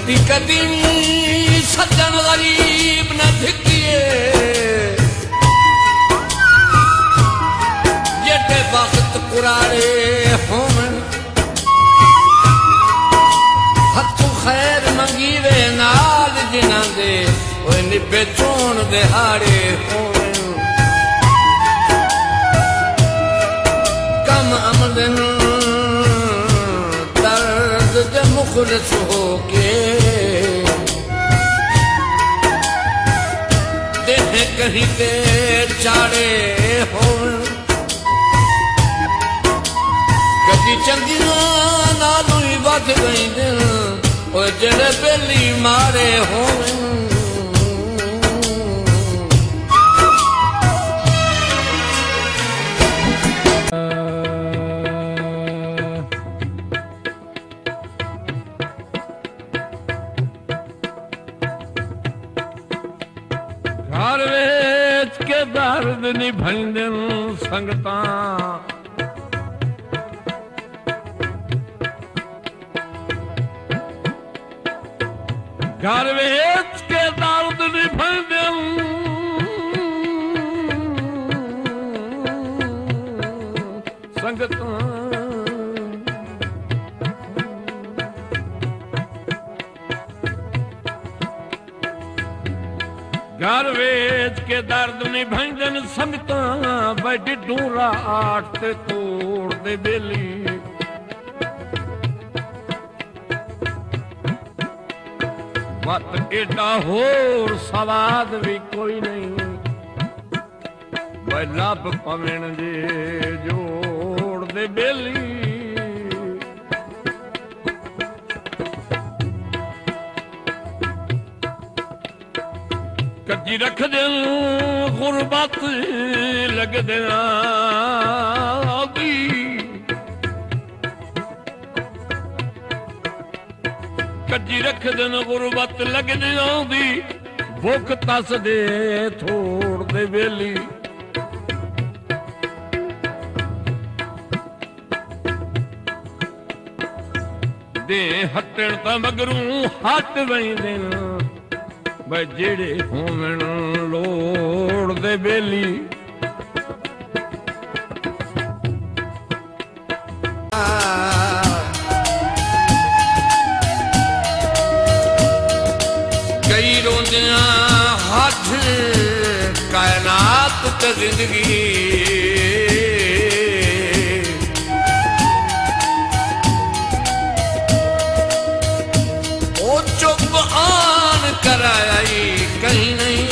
कदी सज्जन गरीब न धिकिए जेटे वक्त पुरारे होवन हथू खैर मंगीवे नाल जिन्हां दे ओए निब्बे चोण दिहाड़े होवन कम आमदन दर्द दे मुखलिस होके देह कहीं ते चाड़े होवन कदी चंगियां नालों ही वध गईंदन ओए जेड़े बेली मारे होवन घर वेच के दर्द निभंदन संगतां घर वेच के दर्द निभंदन संगतां घर वेच के दर्द निभंदन संगतां बड़ी डूरा आठ ते तोड़ दे बेली मत एडा होर सवाद भी कोई नहीं वह लब पवन जे जोड़ दे बेली कजी रख दे गुरबत लग देना कजी रख दे गुरबत लग देना भुख तस दे थोड़ दे बेली दे हटण ता मगरू हट वही वे जेड़े होवन लोड़ दे बेली कई रोंदियां हथ कायनात ते जिंदगी ओ चुप आन कराई कहीं नहीं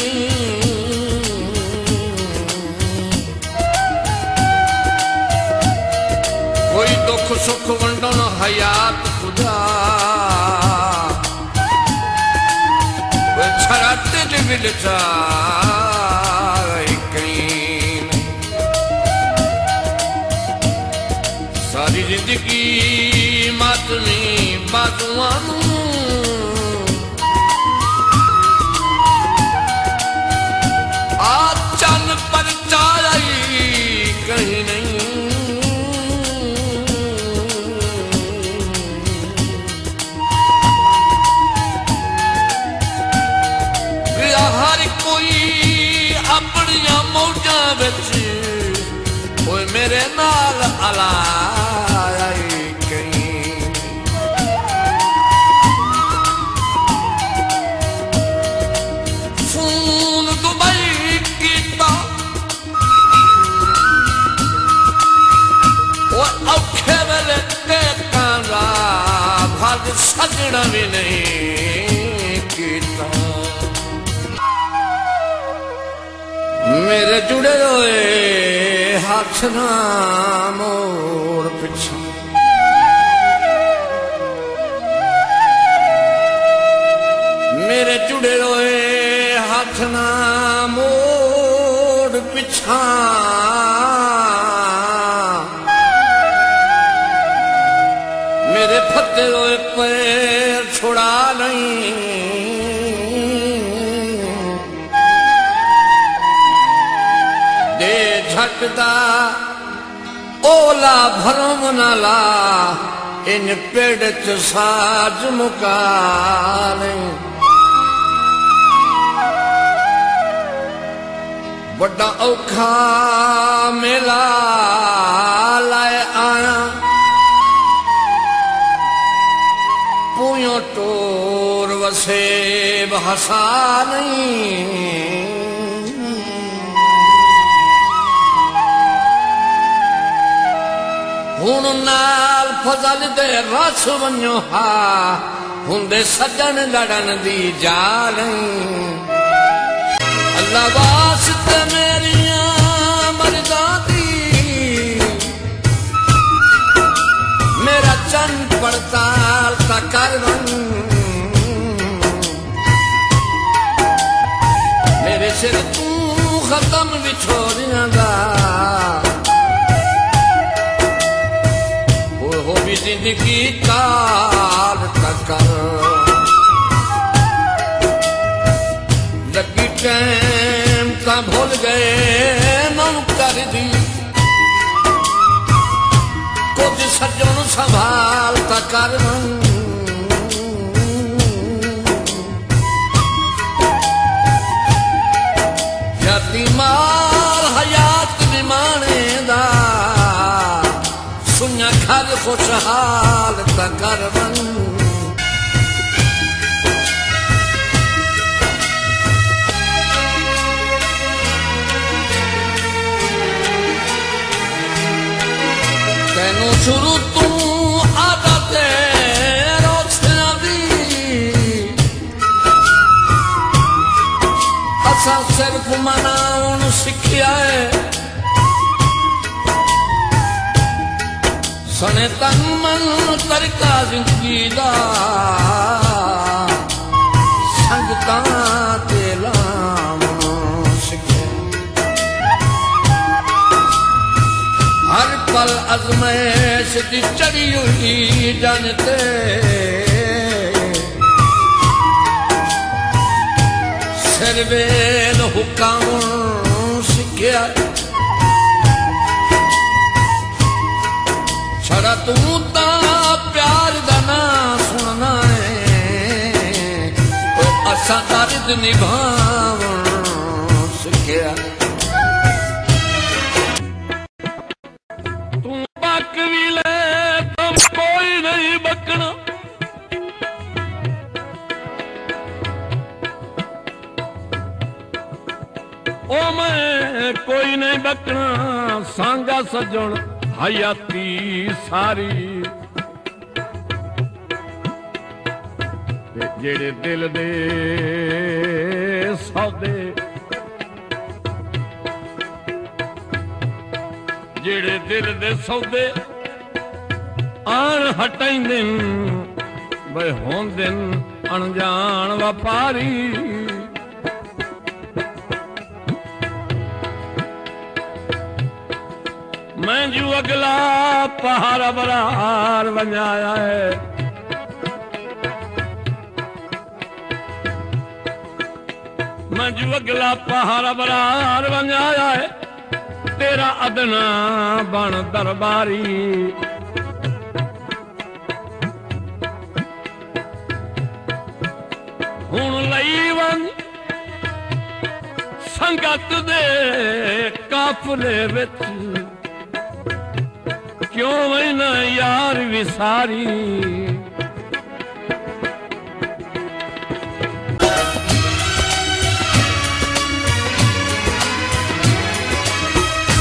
कोई दुख सुख वंडन हयात खुदा छराते दे विलचा कहीं सारी जिंदगी मातमी बाजुआं चन पर चाई कहीं नहीं हर कोई अपनिया मौजा बिच मेरे नाल अलाई कहीं फोन दुबई कीता औखे वेले टेकांगा भग सजना भी नहीं कीता मेरे जुड़े होए हाथ ना मोड़ पिछा मेरे जुड़े होए हाथ ना मोड़ पिछा मेरे फते होए पैर छुड़ा नहीं झटदा ओला भरम नाला इन पेड़ च साज मुका नहीं बड़ा औखा मेला लाए आया पूयों टोर वसेब हसा नहीं हुण नाल फजल दे रस वञो हा हुंदे सजन लड़न दी जा नहीं अल्लाह वास्ते मेरियां मर्दां दी मेरा चंद पड़ताल ता कर मेरे सिर तू खत्म विछोड़ियां दा हो भी जिंदगी काल तक लगी टैम का भूल गए मन कर दी कुछ सज्जन संभाल कर यतीमार हयात निमाने दा सुनिया घर खुशहाल कर तेनू शुरू तू आदत रोशना दी असा सिर्फ मनाउण सिखिया है सने तन मन तरीका जिंदगी दा संगतां ते लावण सिखिया हर पल अजमैश दी चढ़ी हुई जानते सिर वेल हुक्म सिखिया छड़ा तू ता प्यार दा ना सुनना है तो असा अर्ज निभावण सिखिया तू बक भी ले तुम कोई नहीं बकना ओ मैं कोई नहीं बकना सांगा सजन हयाती सारी जेड़े दिल दे सौदे जेड़े दिल दे सौदे आन हटाइंदे बे होंदे अनजान व्यापारी मैं जू अगला पहाड़ बरार बनाया है मैं जू अगला पहाड़ बरार बनाया है तेरा अदना बन दरबारी हुण लई वन संगत दे काफले विच क्यों मैना यार विसारी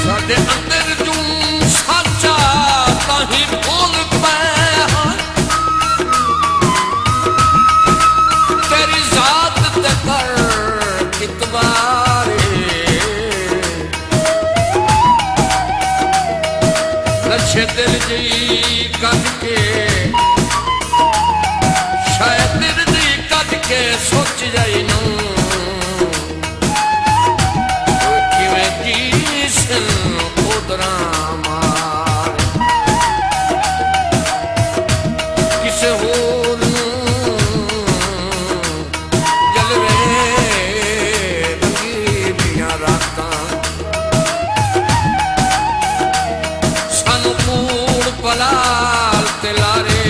साडे अंदर तू साचा ताही भूल पै तेरी जात ते कर इतबारे लच्छे दिल जी कद के शायद दिल जी कद के सोच जाई नू किवें कीसन उदरा मार किसे होर जलवे रंगी दियां रातां सानू कूड़ पलाल ते लारे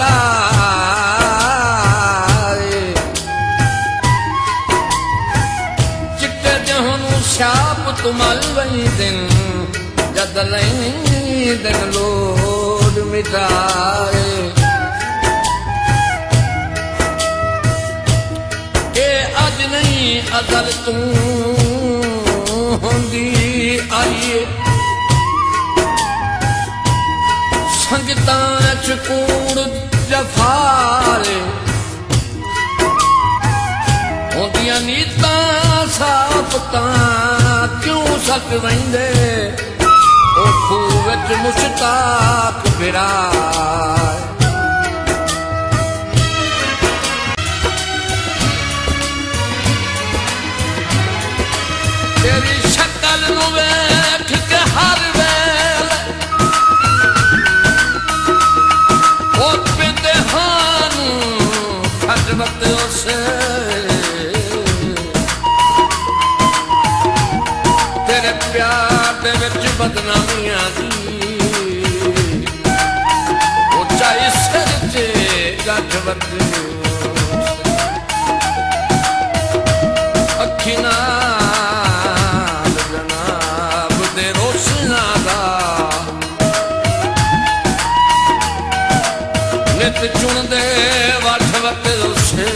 दा चिट्टे जहनू शाप तुमल वही दिन जद लई दिन लोड मिटाए ए अज नहीं अदल तू होंदी आईए संगतां च कूड़ जफारे होंदियां नीतां साफतां क्यों सट वहिंदे ओ खूह विच मुश्ताक फिराए तेरी शक्ल नूं वेख के हर वेले ओ पिंदे हानू खजवत उसे तेरे प्यार दे विच बदनामियां दी उचाई सिर ते गठवत अखी नाल जनाब दे रोशना दा नित चुनदे वठवत उसे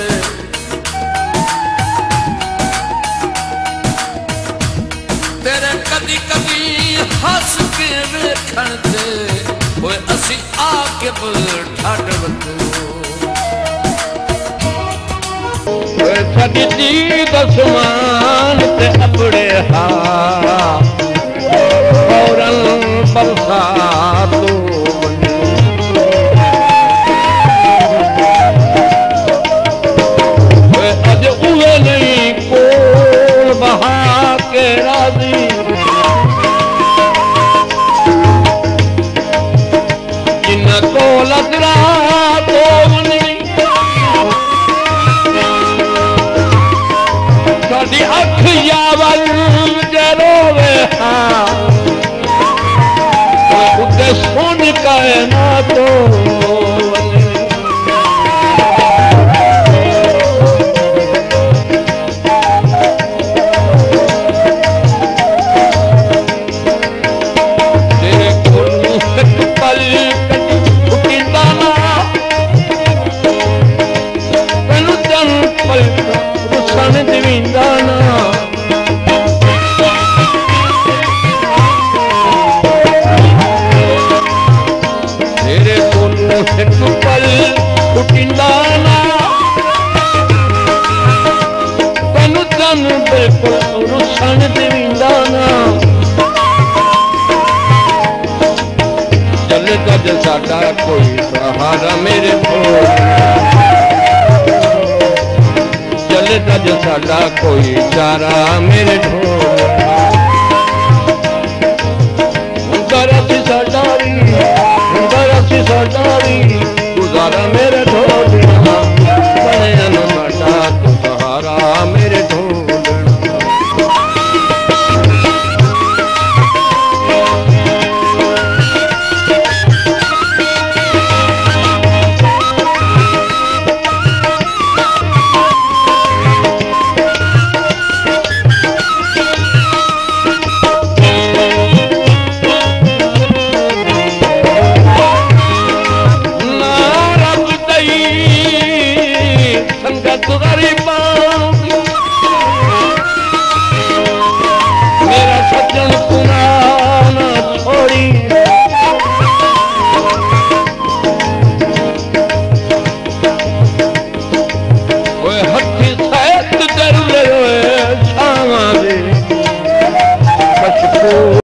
तेरे कदी कदी हस के वेखण ते ओए असी आके ठाड वत ओए सदी दी दसमान ते अपड़े हा फौरन बरसात ओए अज उहे नहीं कोल बहा के राजी जिन्ना कोल अदरा तो साडी अख यावल जरोवे उते सुन कहना तो साडा कोई सहारा मेरे चले तज साडा कोई चारा मेरे ढोल